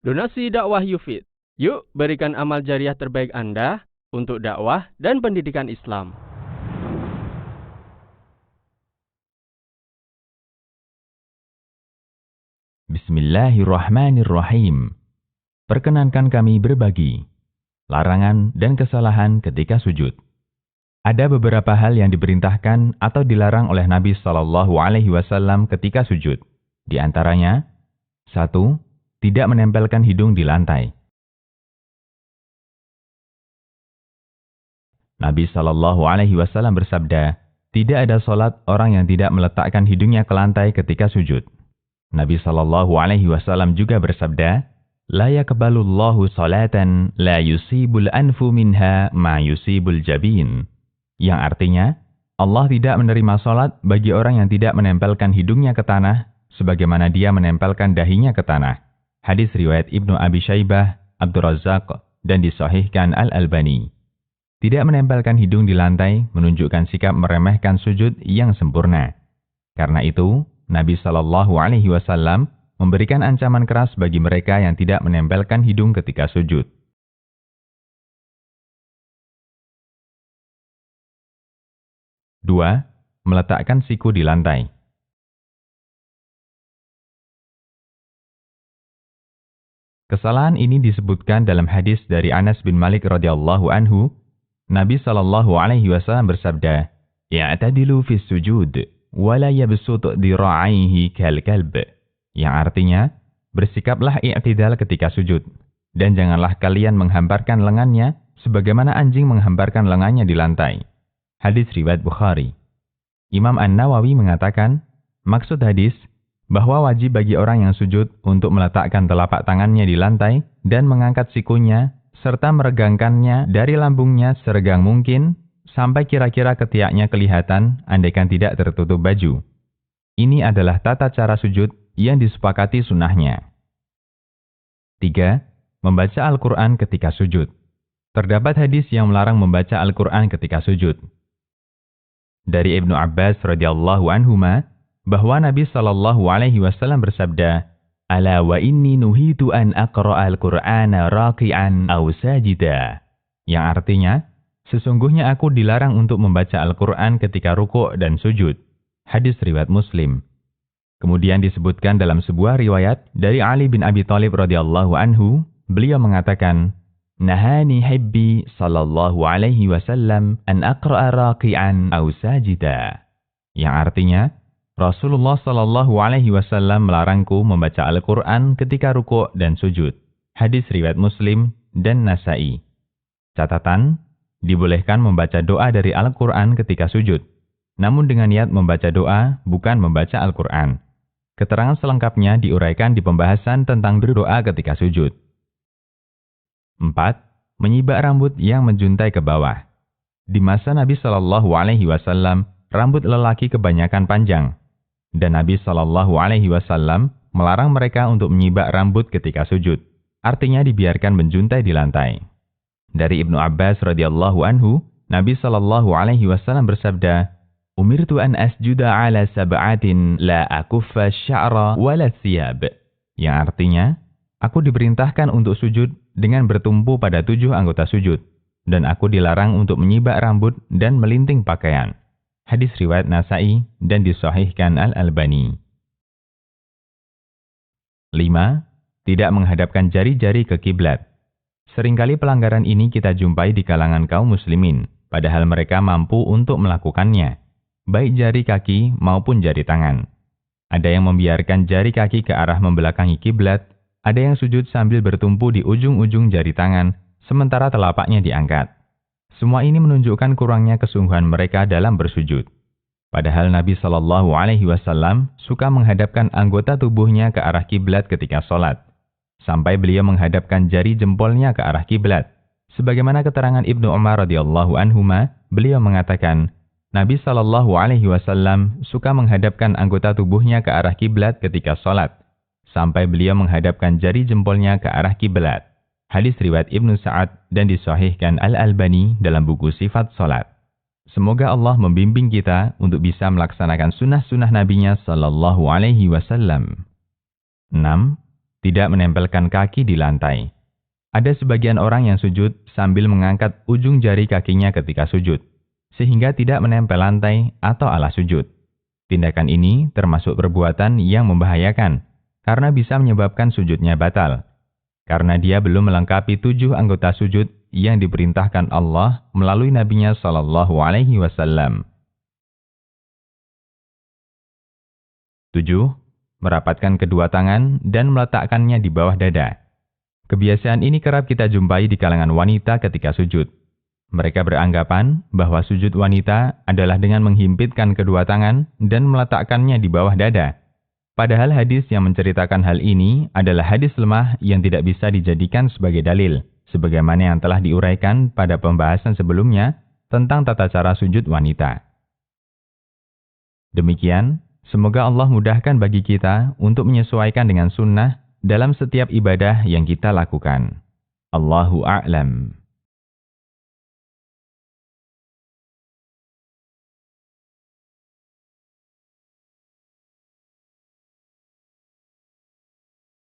Donasi dakwah Yufid. Yuk berikan amal jariah terbaik Anda untuk dakwah dan pendidikan Islam. Bismillahirrahmanirrahim. Perkenankan kami berbagi larangan dan kesalahan ketika sujud. Ada beberapa hal yang diperintahkan atau dilarang oleh Nabi Shallallahu Alaihi Wasallam ketika sujud. Di antaranya, 1. Tidak menempelkan hidung di lantai. Nabi Shallallahu Alaihi Wasallam bersabda, tidak ada solat orang yang tidak meletakkan hidungnya ke lantai ketika sujud. Nabi Shallallahu Alaihi Wasallam juga bersabda, la yaqbalullahu salatan la yusibul anfu minha ma yusibul jabin. Yang artinya, Allah tidak menerima salat bagi orang yang tidak menempelkan hidungnya ke tanah, sebagaimana dia menempelkan dahinya ke tanah. Hadis riwayat Ibnu Abi Syaibah, Abdur Razzaq, dan disahihkan Al-Albani. Tidak menempelkan hidung di lantai menunjukkan sikap meremehkan sujud yang sempurna. Karena itu, Nabi Shallallahu Alaihi Wasallam memberikan ancaman keras bagi mereka yang tidak menempelkan hidung ketika sujud. 2. Meletakkan siku di lantai. Kesalahan ini disebutkan dalam hadis dari Anas bin Malik radhiyallahu anhu. Nabi Shallallahu Alaihi Wasallam bersabda, "I'tadilu fis sujud, wa la yabsut dira'aihi kal kalb." Yang artinya, bersikaplah i'tidal ketika sujud, dan janganlah kalian menghamparkan lengannya sebagaimana anjing menghamparkan lengannya di lantai. Hadis riwayat Bukhari. Imam An-Nawawi mengatakan, maksud hadis, bahwa wajib bagi orang yang sujud untuk meletakkan telapak tangannya di lantai dan mengangkat sikunya, serta meregangkannya dari lambungnya seregang mungkin, sampai kira-kira ketiaknya kelihatan, andaikan tidak tertutup baju. Ini adalah tata cara sujud yang disepakati sunnahnya. 3. Membaca Al-Quran ketika sujud. Terdapat hadis yang melarang membaca Al-Quran ketika sujud. Dari Ibnu Abbas radhiyallahu anhuma, bahwa Nabi Shallallahu Alaihi Wasallam bersabda, "Ala wa inni nuhitu an aqra'a al-Qur'ana raqi'an aw sajida." Yang artinya, sesungguhnya aku dilarang untuk membaca Al-Quran ketika rukuk dan sujud. Hadis riwayat Muslim. Kemudian disebutkan dalam sebuah riwayat dari Ali bin Abi Thalib radhiyallahu anhu, beliau mengatakan, "Nahani hibbi sallallahu alaihi wasallam an aqra'a raqi'an aw sajida." Yang artinya, Rasulullah sallallahu alaihi wasallam melarangku membaca Al-Quran ketika rukuk dan sujud. Hadis riwayat Muslim dan Nasa'i. Catatan, dibolehkan membaca doa dari Al-Quran ketika sujud, namun dengan niat membaca doa, bukan membaca Al-Quran. Keterangan selengkapnya diuraikan di pembahasan tentang berdoa ketika sujud. 4. Menyibak rambut yang menjuntai ke bawah. Di masa Nabi Shallallahu Alaihi Wasallam, rambut lelaki kebanyakan panjang, dan Nabi Shallallahu Alaihi Wasallam melarang mereka untuk menyibak rambut ketika sujud. Artinya dibiarkan menjuntai di lantai. Dari Ibnu Abbas radhiyallahu anhu, Nabi Shallallahu Alaihi Wasallam bersabda, "Umirtu an asjuda ala sab'atin la akuffa sya'ra wala thiyab." Yang artinya, aku diperintahkan untuk sujud dengan bertumpu pada 7 anggota sujud, dan aku dilarang untuk menyibak rambut dan melinting pakaian. Hadis riwayat Nasa'i dan disahihkan Al-Albani. 5. Tidak menghadapkan jari-jari ke kiblat. Seringkali pelanggaran ini kita jumpai di kalangan kaum muslimin, padahal mereka mampu untuk melakukannya, baik jari kaki maupun jari tangan. Ada yang membiarkan jari kaki ke arah membelakangi kiblat, ada yang sujud sambil bertumpu di ujung-ujung jari tangan, sementara telapaknya diangkat. Semua ini menunjukkan kurangnya kesungguhan mereka dalam bersujud. Padahal Nabi Shallallahu Alaihi Wasallam suka menghadapkan anggota tubuhnya ke arah kiblat ketika sholat, sampai beliau menghadapkan jari jempolnya ke arah kiblat. Sebagaimana keterangan Ibnu Umar radhiyallahu anhuma, beliau mengatakan, Nabi Shallallahu Alaihi Wasallam suka menghadapkan anggota tubuhnya ke arah kiblat ketika sholat, sampai beliau menghadapkan jari jempolnya ke arah kiblat. Hadis riwayat Ibnu Sa'ad dan disahihkan Al-Albani dalam buku Sifat Salat. Semoga Allah membimbing kita untuk bisa melaksanakan sunnah-sunnah Nabi-Nya Sallallahu Alaihi Wasallam. 6. tidak menempelkan kaki di lantai. Ada sebagian orang yang sujud sambil mengangkat ujung jari kakinya ketika sujud, sehingga tidak menempel lantai atau alas sujud. Tindakan ini termasuk perbuatan yang membahayakan, karena bisa menyebabkan sujudnya batal. Karena dia belum melengkapi 7 anggota sujud yang diperintahkan Allah melalui Nabi-Nya Shallallahu Alaihi Wasallam. 7. Merapatkan kedua tangan dan meletakkannya di bawah dada. Kebiasaan ini kerap kita jumpai di kalangan wanita ketika sujud. Mereka beranggapan bahwa sujud wanita adalah dengan menghimpitkan kedua tangan dan meletakkannya di bawah dada. Padahal hadis yang menceritakan hal ini adalah hadis lemah yang tidak bisa dijadikan sebagai dalil, sebagaimana yang telah diuraikan pada pembahasan sebelumnya tentang tata cara sujud wanita. Demikian, semoga Allah mudahkan bagi kita untuk menyesuaikan dengan sunnah dalam setiap ibadah yang kita lakukan. Allahu a'lam.